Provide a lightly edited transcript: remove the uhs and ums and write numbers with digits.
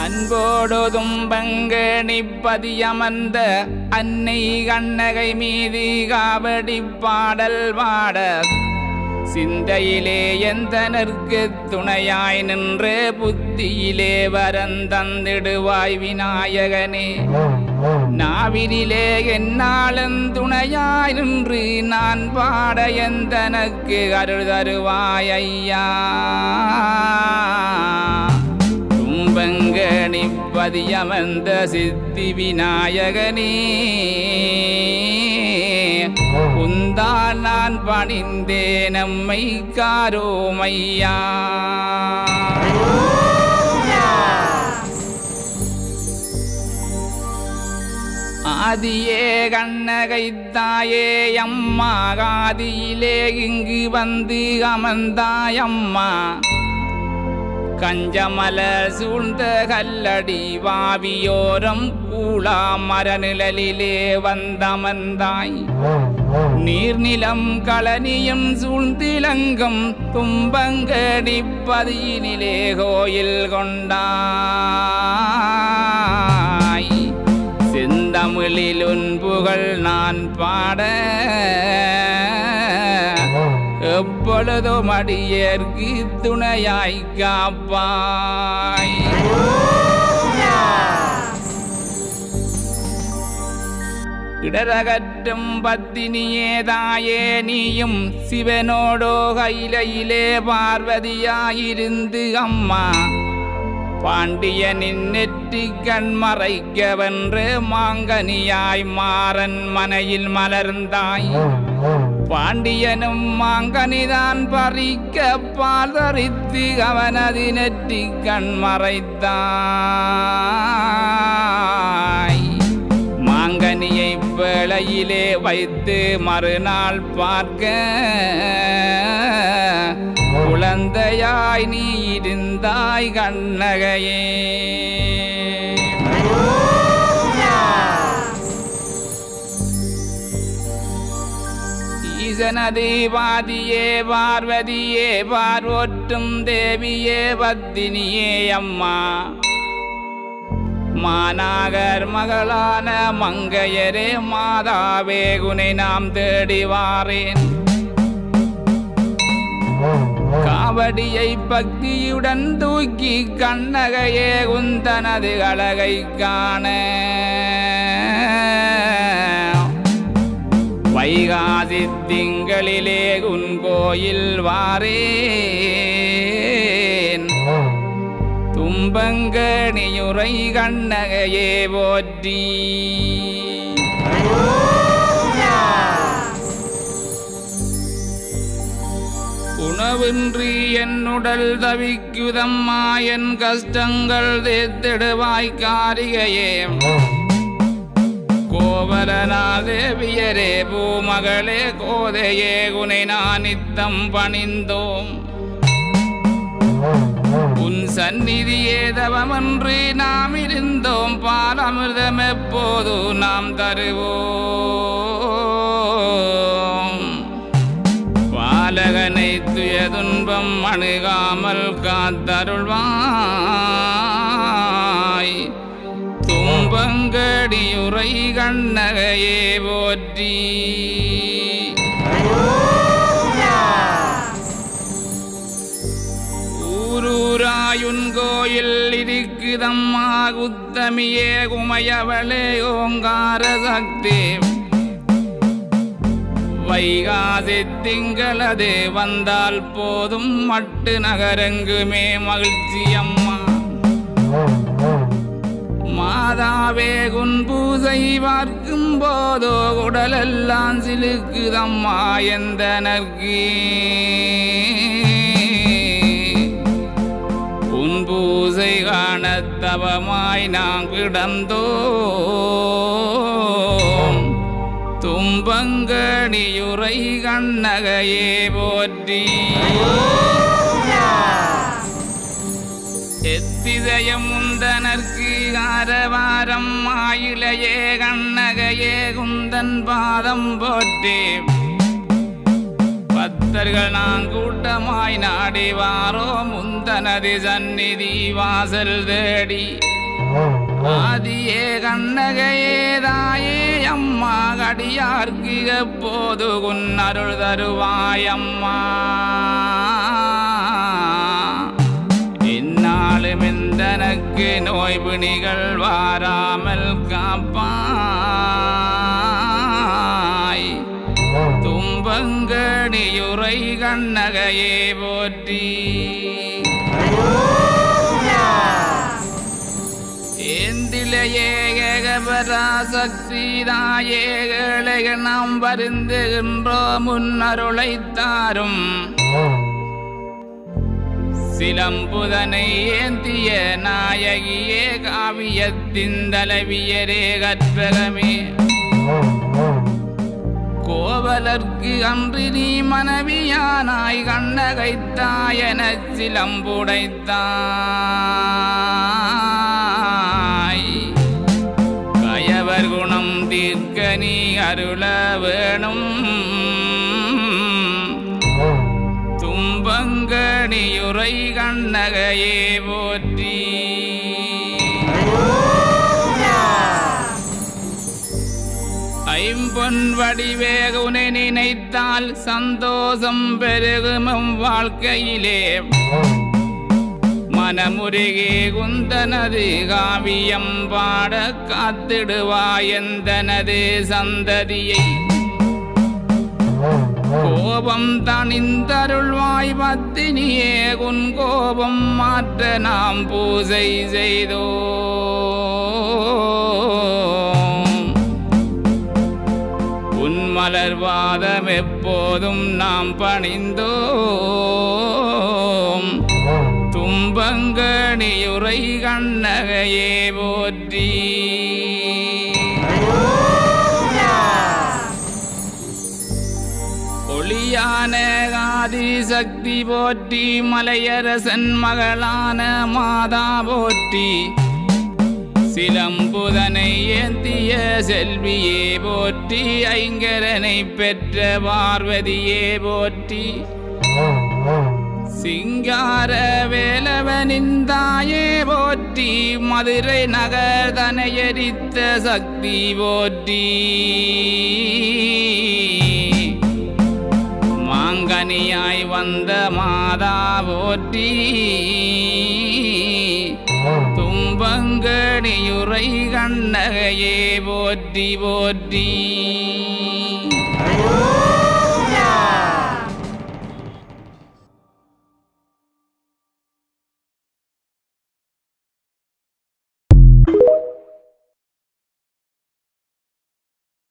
அன்போடுதும் பங்கணிப்பதியமர்ந்த அன்னை கண்ணகை மீது காவடி பாடல் பாட சிந்தையிலே எந்தனர்க்கு துணையாய் நின்று புத்தியிலே வரந்தந்திடுவாய் விநாயகனே. நாவினிலே என்னாலும் துணையாய் நின்று நான் பாட எந்தனக்கு அருள் தருவாய் ஐயா. தும்பங்கணிப்பதியமர்ந்த சித்தி விநாயகனே, உந்தால் நான் பணிந்தே நம்மை காரோமையா. ஆதியே கண்ணகை தாயே அம்மா, காதியிலே இங்கு வந்து அமர்ந்தாயம்மா. கஞ்சமல சூழ்ந்த கல்லடி வாவியோரம் கூழா மரநிழலிலே வந்தமர்ந்தாய். நீர்நிலம் களனியும் சூழ்ந்திலங்கும் தும்பங்கணிப்பதியினிலே கோயில் கொண்டாய். செந்தமிழில் உன் புகழ் நான் பாட எப்பொழுதும் அடியேற்கு துணையாய் காப்பாய். இடரகற்றும் பத்தினியே தாயே, நீயும் சிவனோடோ கையிலே பார்வதியாயிருந்து அம்மா. பாண்டியனின் நெற்றி கண்மறைக்க வென்று மாங்கனியாய் மாறன் மனையில் மலர்ந்தாய். பாண்டியனும் மாங்கனிதான் பறிக்க பால் தரித்து அவனது நெற்றி கண்மறைத்தாய். மாங்கனியை வேளையிலே வைத்து மறுநாள் பார்க்க குழந்தையாய் நீ இருந்தாய் கண்ணகையே. ஈசனது பாதியே பார்வதியே, பார்வோற்றும் தேவியே பத்தினியே அம்மா. மாநாகர் மகளான மங்கையரே மாதாவே, குனை நாம் தேடி வாரேன். காவடியை பக்தியுடன் தூக்கி கண்ணகையே குந்தனது அழகை காண வைகாசி திங்களிலே உன் கோயில் வாரேன். தும்பங்கணியுரை கண்ணகையே போற்றி. உணவின்றி என்னுடல் தவிக்குதம்மா, என் கஷ்டங்கள் தேத்திடுவாய் காரிகையே. கோவலநாதேவியரே பூமகளே கோதையே, குனை நான் நித்தம் பணிந்தோம். உன் சந்நிதியே தவமன்று நாம் இருந்தோம், பாலமிர்தம் எப்போது நாம் தருவோம். பாலகனை துயதுன்பம் அணுகாமல் காத்தருள்வாய். தும்பங்கடியுரை கண்ணகையே போற்றி. ஊரூராயுன் கோயில் இருக்குதம்மா, குத்தமியே குமையவளே ஓங்கார சக்தி. வைகாசி திங்களது வந்தால் போதும், மட்டு நகரெங்குமே மகிழ்ச்சி அம்மா. மாதாவே குன் பூசை பார்க்கும் போதோ உடலெல்லாம் சிலுக்குதம்மா எந்தனர்க்கு. உன் பூசை காணத்தவமாய் நாம் கிடந்தோம். தும்பங்கணியுரை கண்ணகையே போற்றி. எத்திதயம் முந்தனர்க்கு அரவாரம் ஆயிலையே கண்ணகையே குந்தன் பாதம் போற்றி. பக்தர்கள் நான் கூட்டமாய் நாடி வாரோ முந்தனது சந்நிதி வாசல் தேடி ஆதியே கண்ணகையே தாயே அம்மா கடியார்க்கு எப்போது குன்னருள் தருவாயம்மா இந்நாளும் எந்தனக்கு நோய் பிணிகள் வாராமல் காப்பாய் தும்பங்கணியுரை கண்ணகையே போற்றி ஏந்திலேயே ஏகபராசக்தி தாயேகளை நாம் வருந்துகின்றோ முன்னருளை தாரும் சிலம்புதனை ஏந்திய நாயகியே காவியத்தின் தலைவியரே கற்பகமே கோவலர்க்கு அன்று நீ மனைவியானாய் கண்ணகைத்தாயன சிலம்புடைத்தாய் கயவர் குணம் தீர்க்க நீ அருள வேணும் தும்பங்கணியுரை கண்ணகையே போற்றி ஐம்பொன் வடிவேகுனை நினைத்தால் சந்தோஷம் பெருகும் வாழ்க்கையிலே மனமுருகே குந்தனது காவியம் பாட காத்திடுவாயந்தனது சந்ததியை கோபம் தணிந்தருள்வாய் பத்தினியே உன் கோபம் மாற்ற நாம் பூஜை செய்தோ மலர்வாதம் எப்போதும் நாம் பணிந்தோம் தும்பங்கணியுரை கண்ணகையே போற்றி ஒளியான ஆதிசக்தி போற்றி மலையரசன் மகளான மாதா போற்றி சிலம்புதனை ஏந்திய செல்வியே போற்றி ஐங்கரனை பெற்ற பார்வதியே போற்றி சிங்கார வேலவனின் தாயே போற்றி மதுரை நகர் தனையரித்த சக்தி போற்றி மாங்கனியாய் வந்த மாதா போற்றி தும்பங்கணியுரை கண்ணகையே போற்றி போற்றி